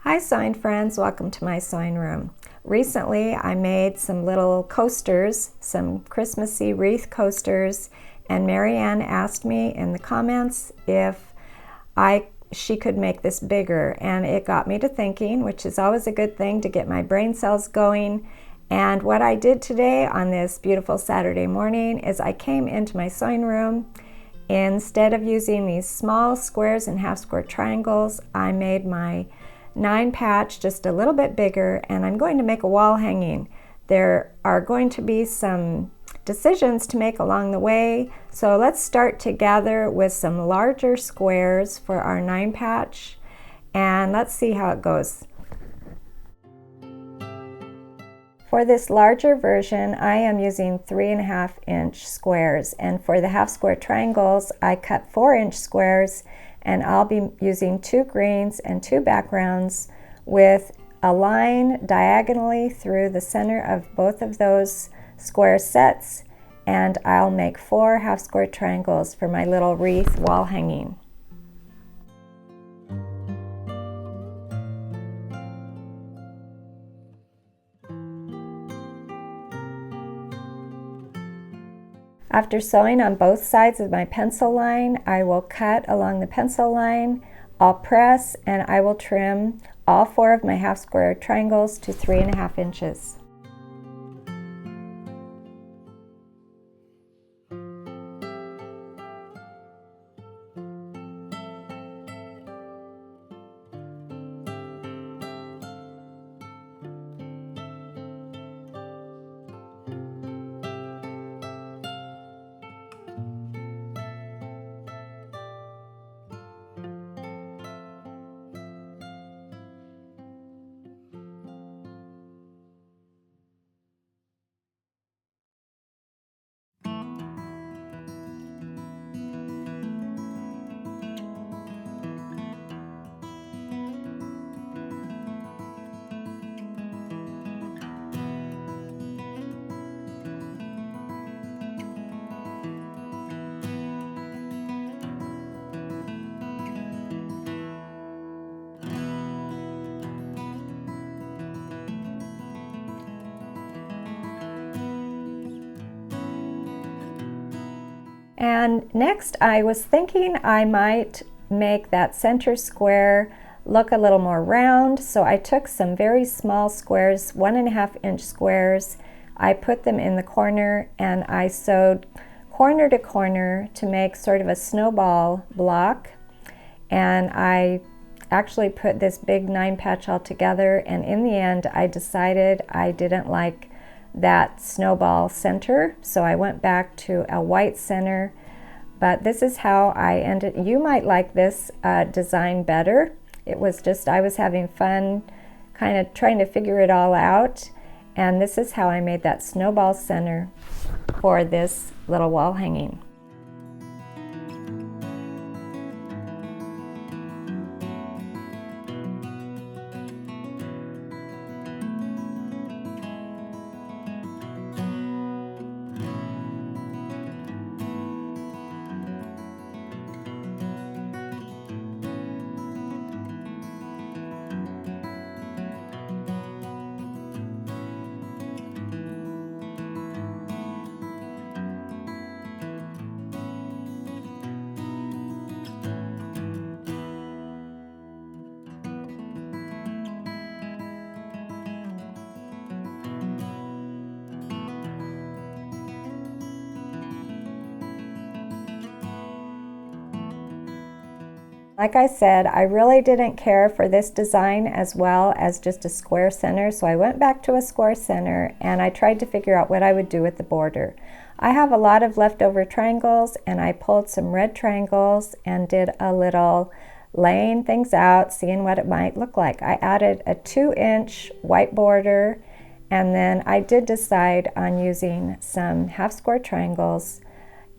Hi sewing friends, welcome to my sewing room. Recently I made some little coasters, some Christmassy wreath coasters, and Marianne asked me in the comments if she could make this bigger, and it got me to thinking, which is always a good thing to get my brain cells going. And what I did today on this beautiful Saturday morning is I came into my sewing room. Instead of using these small squares and half square triangles, I made my 9 patch just a little bit bigger, and I'm going to make a wall hanging. There are going to be some decisions to make along the way, so let's start together with some larger squares for our 9 patch, and let's see how it goes. For this larger version, I am using 3.5 inch squares, and for the half square triangles, I cut 4-inch squares, and I'll be using 2 greens and 2 backgrounds with a line diagonally through the center of both of those square sets, and I'll make 4 half square triangles for my little wreath wall hanging. After sewing on both sides of my pencil line, I will cut along the pencil line, I'll press, and I will trim all 4 of my half square triangles to 3.5 inches. And next I was thinking I might make that center square look a little more round, so I took some very small squares, 1.5 inch squares, I put them in the corner, and I sewed corner to corner to make sort of a snowball block. And I actually put this big 9 patch all together, and in the end I decided I didn't like that snowball center, so I went back to a white center. But this is how I ended. You might like this design better. It was just, I was having fun kind of trying to figure it all out, and this is how I made that snowball center for this little wall hanging. Like I said, I really didn't care for this design as well as just a square center, so I went back to a square center and I tried to figure out what I would do with the border. I have a lot of leftover triangles, and I pulled some red triangles and did a little laying things out, seeing what it might look like. I added a 2-inch white border, and then I did decide on using some half square triangles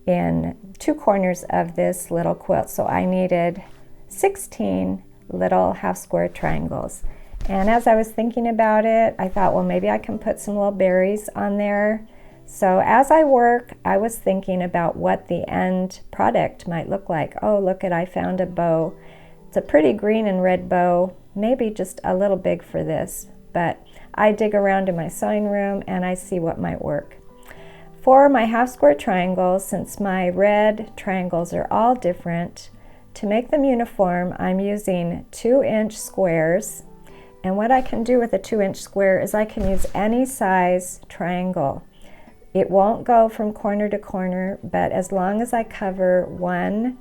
in 2 corners of this little quilt. So I needed 16 little half square triangles. And as I was thinking about it, I thought, well, maybe I can put some little berries on there. So as I work, I was thinking about what the end product might look like. Oh, look at, I found a bow. It's a pretty green and red bow, maybe just a little big for this, but I dig around in my sewing room and I see what might work. For my half square triangles, since my red triangles are all different, to make them uniform, I'm using 2-inch squares. And what I can do with a 2-inch square is I can use any size triangle. It won't go from corner to corner, but as long as I cover one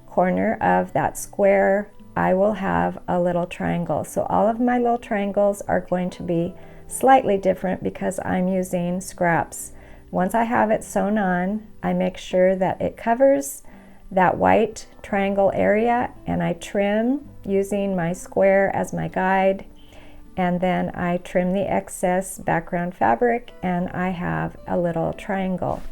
corner of that square, I will have a little triangle. So all of my little triangles are going to be slightly different because I'm using scraps. Once I have it sewn on, I make sure that it covers that white triangle area, and I trim using my square as my guide, and then I trim the excess background fabric and I have a little triangle.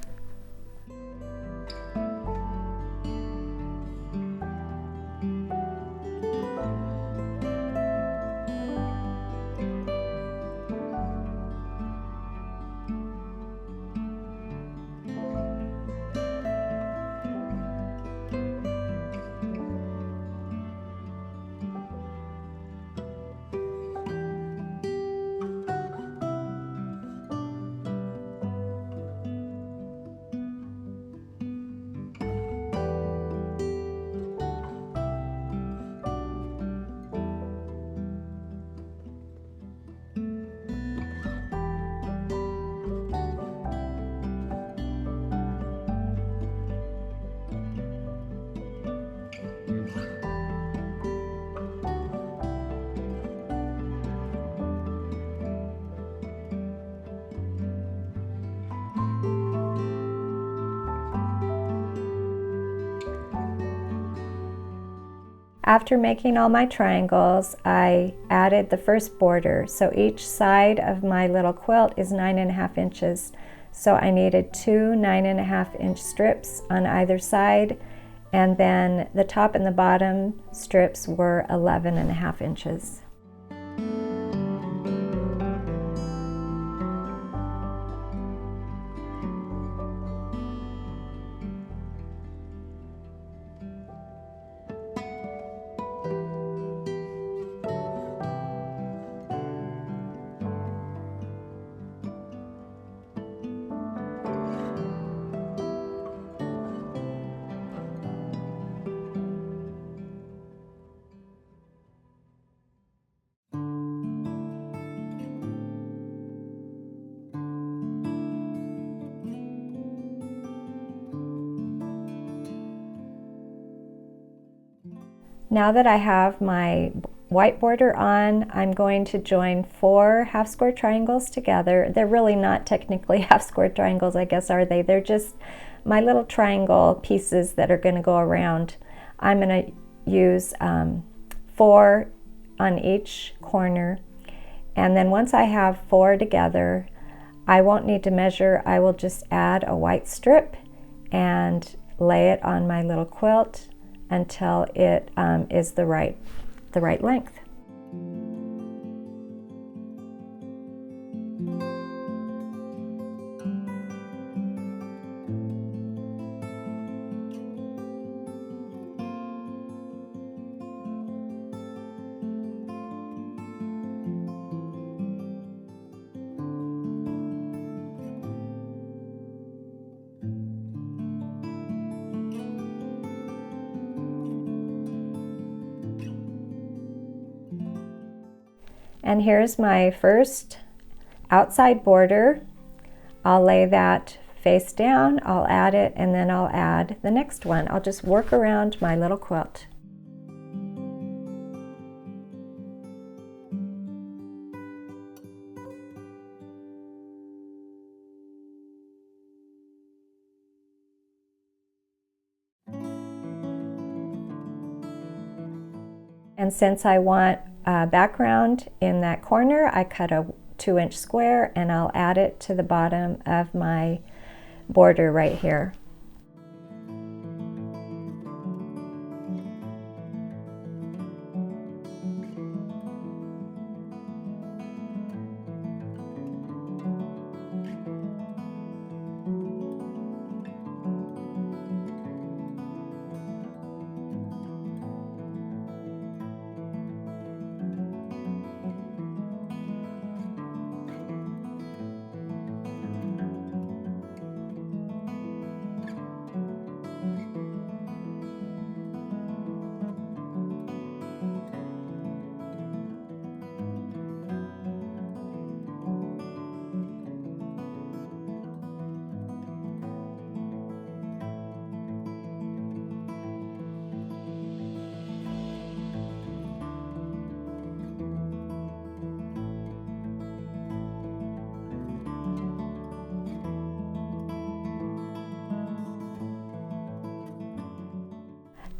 After making all my triangles, I added the first border. So each side of my little quilt is 9.5 inches. So I needed 2 9.5-inch strips on either side, and then the top and the bottom strips were 11.5 inches. Now that I have my white border on, I'm going to join 4 half square triangles together. They're really not technically half square triangles, I guess, are they? They're just my little triangle pieces that are going to go around. I'm going to use 4 on each corner, and then once I have 4 together, I won't need to measure. I will just add a white strip and lay it on my little quilt until it is the right length. And here's my first outside border. I'll lay that face down, I'll add it, and then I'll add the next one. I'll just work around my little quilt. And since I want a background in that corner, I cut a 2-inch square and I'll add it to the bottom of my border right here.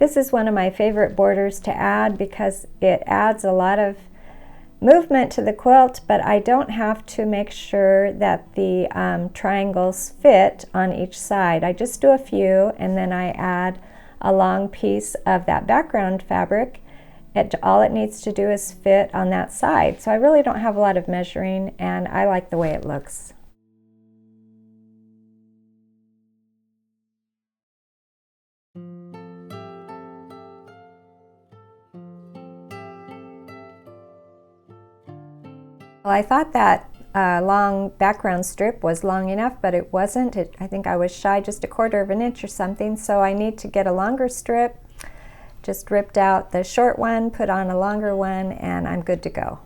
This is one of my favorite borders to add because it adds a lot of movement to the quilt, but I don't have to make sure that the triangles fit on each side. I just do a few and then I add a long piece of that background fabric. All it needs to do is fit on that side. So I really don't have a lot of measuring and I like the way it looks. Well, I thought that long background strip was long enough, but it wasn't. I think I was shy just 1/4 of an inch or something, so I need to get a longer strip. Just ripped out the short one, put on a longer one, and I'm good to go.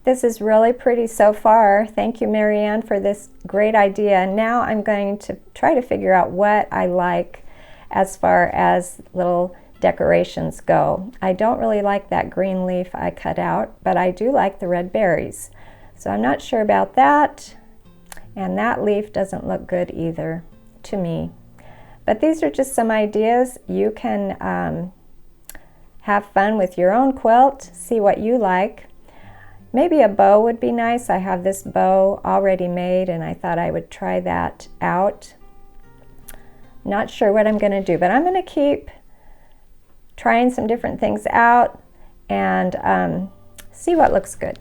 This is really pretty so far. Thank you, Marianne, for this great idea. Now I'm going to try to figure out what I like as far as little decorations go. I don't really like that green leaf I cut out, but I do like the red berries. So I'm not sure about that. And that leaf doesn't look good either to me. But these are just some ideas. You can have fun with your own quilt, see what you like. Maybe a bow would be nice. I have this bow already made and I thought I would try that out. Not sure what I'm going to do, but I'm going to keep trying some different things out and see what looks good.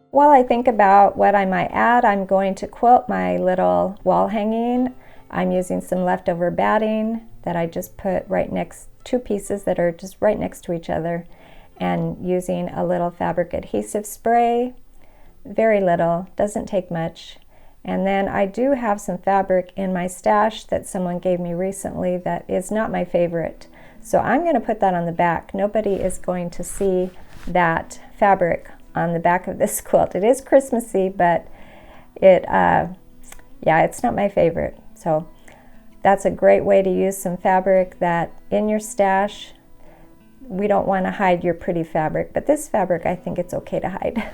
While I think about what I might add, I'm going to quilt my little wall hanging. I'm using some leftover batting that I just put right next, 2 pieces that are just right next to each other, and using a little fabric adhesive spray. Very little, doesn't take much. And then I do have some fabric in my stash that someone gave me recently that is not my favorite. So I'm going to put that on the back. Nobody is going to see that fabric on the back of this quilt. It is Christmassy, but yeah, it's not my favorite. So that's a great way to use some fabric that in your stash. We don't want to hide your pretty fabric, but this fabric I think it's okay to hide.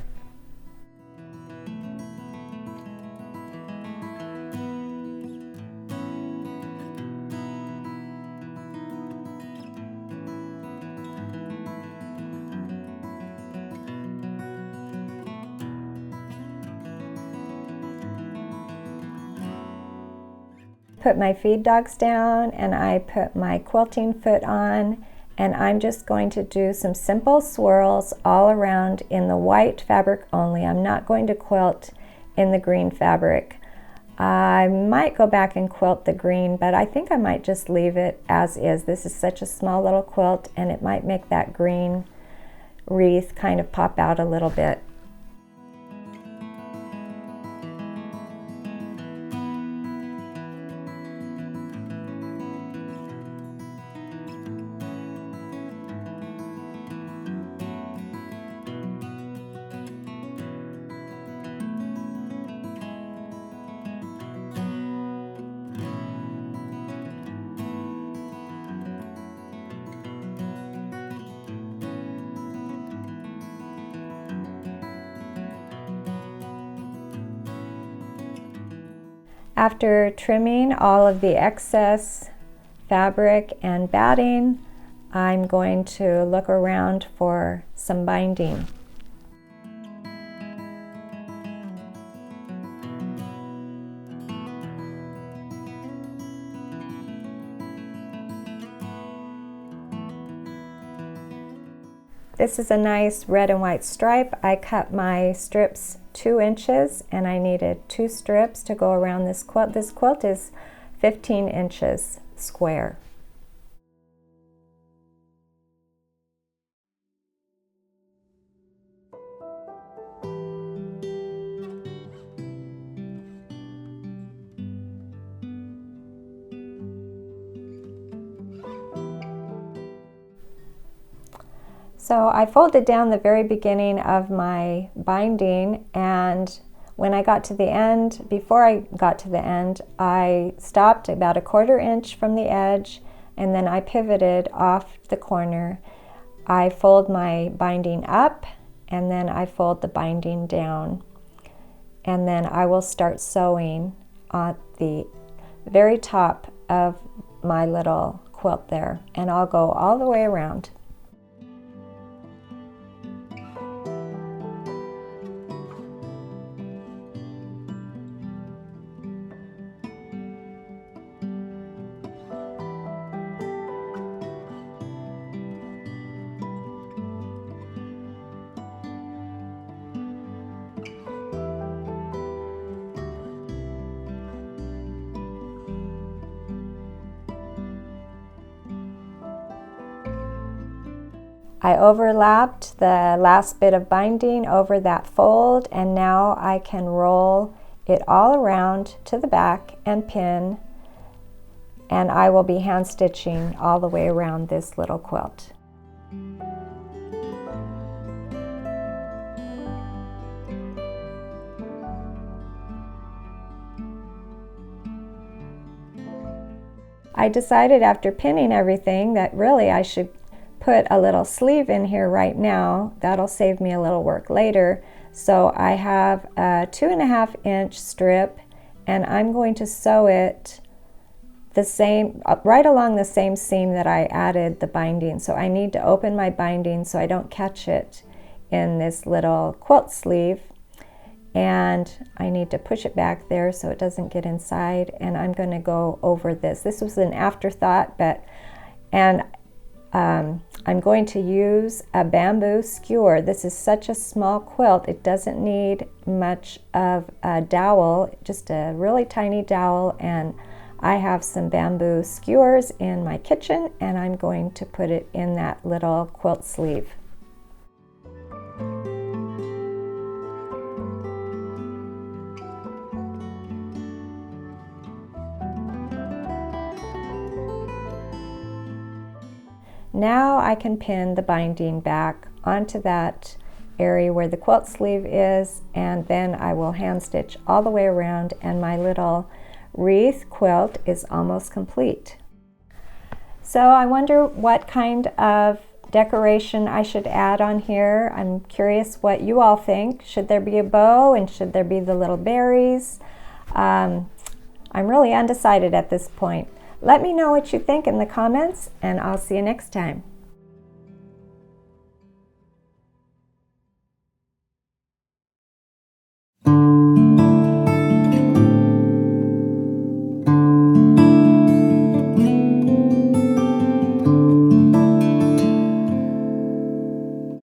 Put my feed dogs down and I put my quilting foot on, and I'm just going to do some simple swirls all around in the white fabric only. I'm not going to quilt in the green fabric. I might go back and quilt the green, but I think I might just leave it as is. This is such a small little quilt and it might make that green wreath kind of pop out a little bit. After trimming all of the excess fabric and batting, I'm going to look around for some binding. This is a nice red and white stripe. I cut my strips 2 inches and I needed 2 strips to go around this quilt. This quilt is 15 inches square. So I folded down the very beginning of my binding, and when I got to the end, before I got to the end, I stopped about 1/4 inch from the edge, and then I pivoted off the corner. I fold my binding up, and then I fold the binding down. And then I will start sewing at the very top of my little quilt there, and I'll go all the way around. I overlapped the last bit of binding over that fold, and now I can roll it all around to the back and pin, and I will be hand stitching all the way around this little quilt. I decided after pinning everything that really I should put a little sleeve in here right now. That'll save me a little work later. So I have a 2.5 inch strip, and I'm going to sew it the same, right along the same seam that I added the binding. So I need to open my binding so I don't catch it in this little quilt sleeve, and I need to push it back there so it doesn't get inside, and I'm going to go over this. This was an afterthought, I'm going to use a bamboo skewer. This is such a small quilt, it doesn't need much of a dowel, just a really tiny dowel, and I have some bamboo skewers in my kitchen, and I'm going to put it in that little quilt sleeve. Now I can pin the binding back onto that area where the quilt sleeve is, and then I will hand stitch all the way around, and my little wreath quilt is almost complete. So I wonder what kind of decoration I should add on here. I'm curious what you all think. Should there be a bow, and should there be the little berries? I'm really undecided at this point. Let me know what you think in the comments, and I'll see you next time.